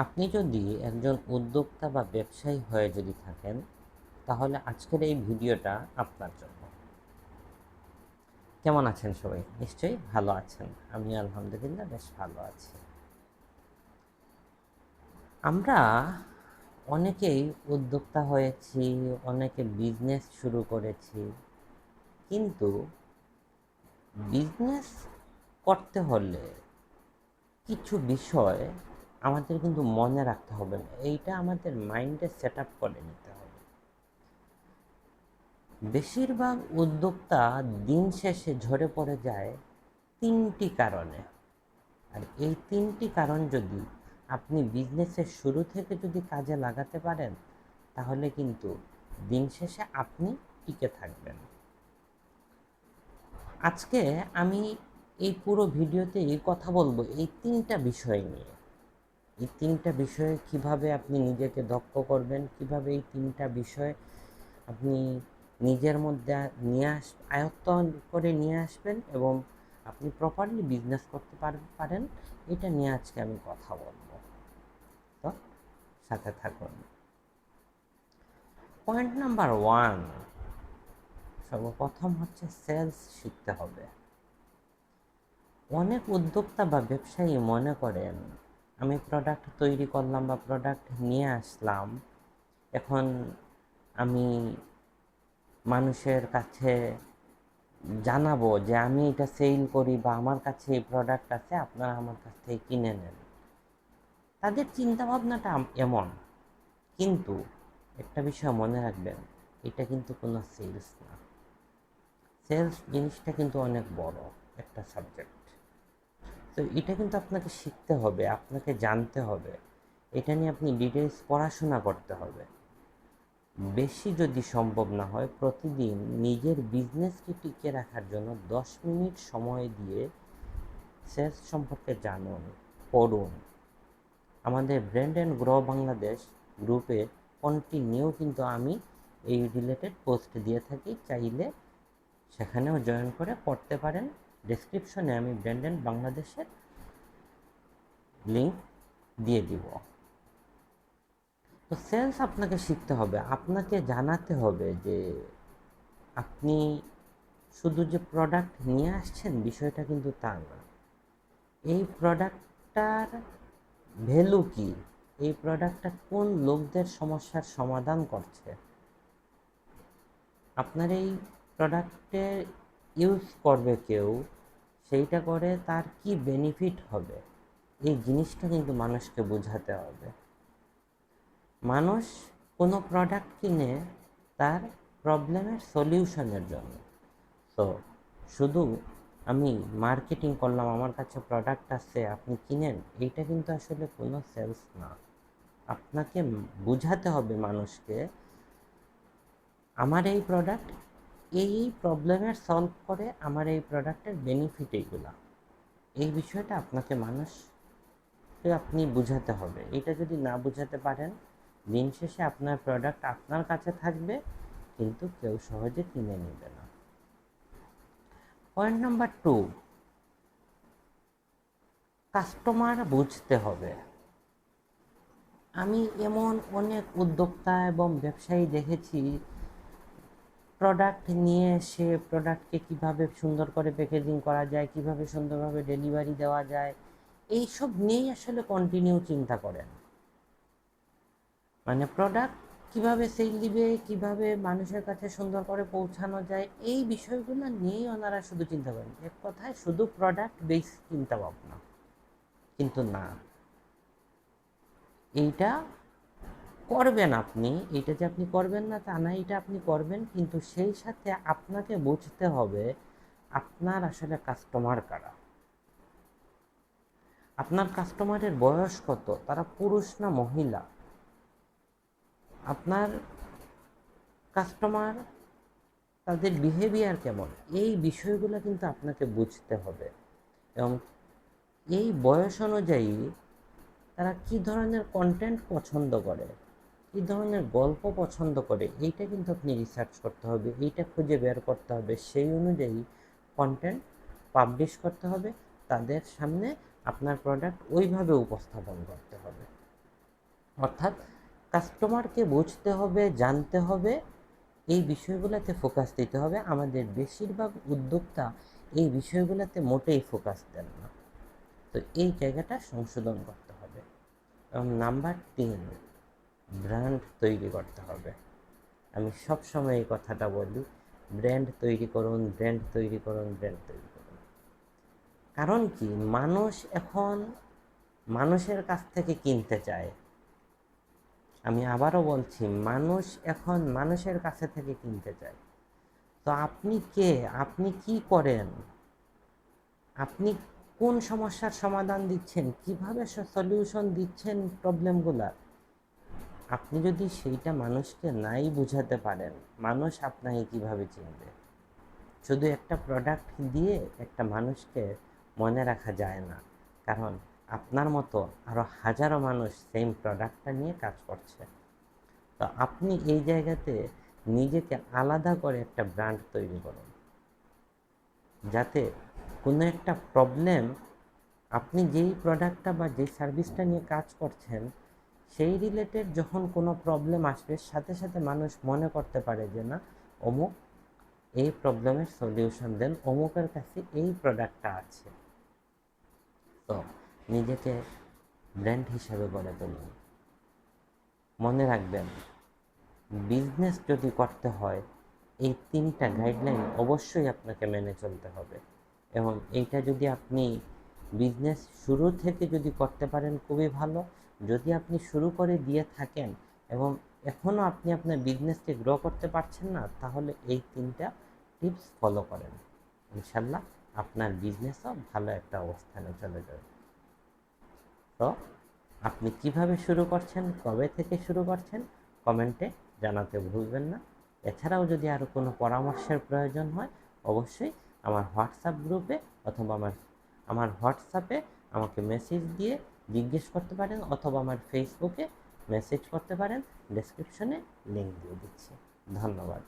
আপনি যদি একজন উদ্যোক্তা বা ব্যবসায়ী হয়ে যদি থাকেন, তাহলে আজকের এই ভিডিওটা আপনার জন্য। কেমন আছেন সবাই? নিশ্চয়ই ভালো আছেন। আমি আলহামদুলিল্লাহ বেশ ভালো আছি। আমরা অনেকেই উদ্যোক্তা হয়েছি, অনেকে বিজনেস শুরু করেছি, কিন্তু বিজনেস করতে হলে কিছু বিষয় আমাদের কিন্তু মনে রাখতে হবে না, এইটা আমাদের মাইন্ডে সেট আপ করে নিতে হবে। বেশিরভাগ উদ্যোক্তা দিন শেষে ঝরে পড়ে যায় তিনটি কারণে। আর এই তিনটি কারণ যদি আপনি বিজনেসের শুরু থেকে যদি কাজে লাগাতে পারেন, তাহলে কিন্তু দিন শেষে আপনি টিকে থাকবেন। আজকে আমি এই পুরো ভিডিওতেই কথা বলবো এই তিনটা বিষয় নিয়ে। এই তিনটা বিষয়ে কিভাবে আপনি নিজেকে দক্ষ করবেন, কিভাবে এই তিনটা বিষয় আপনি নিজের মধ্যে আয়ত্ত করে নিয়ে আসবেন এবং আপনি প্রপারলি বিজনেস করতে পারেন, এটা নিয়ে আজকে আমি কথা বলবো। তো সাথে থাকুন। পয়েন্ট নাম্বার 1, সর্বপ্রথম হচ্ছে সেলস শিখতে হবে। অনেক উদ্যোক্তা বা ব্যবসায়ী মনে করেন, আমি প্রোডাক্ট তৈরি করলাম বা প্রোডাক্ট নিয়ে আসলাম, এখন আমি মানুষের কাছে জানাবো যে আমি এটা সেল করি বা আমার কাছে এই প্রোডাক্ট আছে, আপনারা আমার কাছ থেকে কিনে নেন। তাদের চিন্তাভাবনাটা এমন, কিন্তু একটা বিষয় মনে রাখবেন, এটা কিন্তু কোনো সেলস না। সেলস জিনিসটা কিন্তু অনেক বড় একটা সাবজেক্ট। তো এটা কিন্তু আপনাকে শিখতে হবে, আপনাকে জানতে হবে, এটা নিয়ে আপনি ডিটেলস পড়াশোনা করতে হবে। বেশি যদি সম্ভব না হয়, প্রতিদিন নিজের বিজনেসকে টিকিয়ে রাখার জন্য 10 মিনিট সময় দিয়ে সেলস সম্পর্কে জানুন, পড়ুন। আমাদের ব্র্যান্ড অ্যান্ড গ্রো বাংলাদেশ গ্রুপে কন্টিনিউ কিন্তু আমি এই রিলেটেড পোস্ট দিয়ে থাকি, চাইলে সেখানেও জয়েন করে পড়তে পারেন। ডেসক্রিপশনে আমি ব্র্যান্ড অ্যান্ড বাংলাদেশের লিঙ্ক দিয়ে দিব। তো সেলস আপনাকে শিখতে হবে, আপনাকে জানাতে হবে যে আপনি শুধু যে প্রোডাক্ট নিয়ে আসছেন বিষয়টা কিন্তু তা না। এই প্রোডাক্টটার ভ্যালু কি, এই প্রোডাক্টটা কোন লোকদের সমস্যার সমাধান করছে, আপনার এই প্রোডাক্টের ইউজ করবে কেউ, সেইটা করে তার কি বেনিফিট হবে, এই জিনিসটা কিন্তু মানুষকে বোঝাতে হবে। মানুষ কোনো প্রোডাক্ট কিনে তার প্রবলেমের সলিউশনের জন্য। তো শুধু আমি মার্কেটিং করলাম, আমার কাছে প্রোডাক্ট আছে আপনি কিনেন, এইটা কিন্তু আসলে কোনো সেলস না। আপনাকে বোঝাতে হবে মানুষকে, আমার এই প্রোডাক্ট এই প্রবলেমের সলভ করে, আমার এই প্রোডাক্টের বেনিফিট এইগুলা, এই বিষয়টা আপনাকে মানুষকে আপনি বোঝাতে হবে। এটা যদি না বোঝাতে পারেন, দিন শেষে আপনার প্রোডাক্ট আপনার কাছে থাকবে, কিন্তু কেউ সহজে কিনে নেবে না। পয়েন্ট নাম্বার 2, কাস্টমার বুঝতে হবে। আমি এমন অনেক উদ্যোক্তা এবং ব্যবসায়ী দেখেছি, প্রোডাক্ট নিয়ে এসে প্রোডাক্টকে কিভাবে সুন্দর করে প্যাকেজিং করা যায়, কিভাবে সুন্দরভাবে ডেলিভারি দেওয়া যায়, এইসব নিয়েই আসলে কন্টিনিউ চিন্তা করেন। মানে প্রোডাক্ট কিভাবে সেল দিবে, কিভাবে মানুষের কাছে সুন্দর করে পৌঁছানো যায়, এই বিষয়গুলো নিয়েই ওনারা শুধু চিন্তা করেন। এক কথায় শুধু প্রোডাক্ট বেস চিন্তা ভাবনা, কিন্তু না, এইটা করবেন আপনি, এটা যে আপনি করবেন না তা না, এটা আপনি করবেন, কিন্তু সেই সাথে আপনাকে বুঝতে হবে আপনার আসলে কাস্টমার কারা, আপনার কাস্টমারের বয়স কত, তারা পুরুষ না মহিলা, আপনার কাস্টমার তাদের বিহেভিয়ার কেমন, এই বিষয়গুলো কিন্তু আপনাকে বুঝতে হবে। এবং এই বয়স অনুযায়ী তারা কি ধরনের কন্টেন্ট পছন্দ করে, কী ধরনের গল্প পছন্দ করে, এইটা কিন্তু আপনি রিসার্চ করতে হবে, এইটা খুঁজে বের করতে হবে, সেই অনুযায়ী কন্টেন্ট পাবলিশ করতে হবে, তাদের সামনে আপনার প্রোডাক্ট ওইভাবে উপস্থাপন করতে হবে। অর্থাৎ কাস্টমারকে বুঝতে হবে, জানতে হবে, এই বিষয়গুলোতে ফোকাস দিতে হবে। আমাদের বেশিরভাগ উদ্যোক্তা এই বিষয়গুলোতে মোটেই ফোকাস দেন না। তো এই জায়গাটা সংশোধন করতে হবে। এবং নাম্বার 3, ব্র্যান্ড তৈরি করতে হবে। আমি সবসময় এই কথাটা বলি, ব্র্যান্ড তৈরি করুন, ব্র্যান্ড তৈরি করুন, ব্র্যান্ড তৈরি করুন। কারণ কি, মানুষ এখন মানুষের কাছ থেকে কিনতে চায়। আমি আবারও বলছি, মানুষ এখন মানুষের কাছে থেকে কিনতে চায়। তো আপনি কে, আপনি কি করেন, আপনি কোন সমস্যার সমাধান দিচ্ছেন, কিভাবে সলিউশন দিচ্ছেন প্রবলেমগুলা, আপনি যদি সেইটা মানুষকে নাই বুঝাতে পারেন, মানুষ আপনাকে কিভাবে চিনবে? শুধু একটা প্রোডাক্ট দিয়ে একটা মানুষকে মনে রাখা যায় না, কারণ আপনার মতো আরও হাজারো মানুষ সেম প্রোডাক্টটা নিয়ে কাজ করছে। তো আপনি এই জায়গাতে নিজেকে আলাদা করে একটা ব্র্যান্ড তৈরি করুন, যাতে কোনো একটা প্রবলেম, আপনি যেই প্রোডাক্টটা বা যেই সার্ভিসটা নিয়ে কাজ করছেন সেই রিলেটেড যখন কোনো প্রবলেম আসবে, সাথে সাথে মানুষ মনে করতে পারে যে না, অমুক এই প্রবলেমের সলিউশন দেন, অমুকের কাছে এই প্রোডাক্টটা আছে। তো নিজেকে ব্র্যান্ড হিসাবে গড়ে তুলুন। মনে রাখবেন, বিজনেস যদি করতে হয় এই 3টা গাইডলাইন অবশ্যই আপনাকে মেনে চলতে হবে। এবং এইটা যদি আপনি বিজনেস শুরু থেকে যদি করতে পারেন খুবই ভালো। যদি আপনি শুরু করে দিয়ে থাকেন এবং এখনও আপনি আপনার বিজনেসকে গ্রো করতে পারছেন না, তাহলে এই 3টা টিপস ফলো করেন, ইনশাল্লাহ আপনার বিজনেসও ভালো একটা অবস্থানে চলে যাবে। তো আপনি কিভাবে শুরু করছেন, কবে থেকে শুরু করছেন, কমেন্টে জানাতে ভুলবেন না। এছাড়াও যদি আরও কোনো পরামর্শের প্রয়োজন হয়, অবশ্যই আমার হোয়াটসঅ্যাপ গ্রুপে অথবা আমার হোয়াটসঅ্যাপে আমাকে মেসেজ দিয়ে জিজ্ঞেস করতে পারেন, অথবা আমার ফেসবুকে মেসেজ করতে পারেন। ডেসক্রিপশনে লিঙ্ক দিয়ে দিচ্ছি। ধন্যবাদ।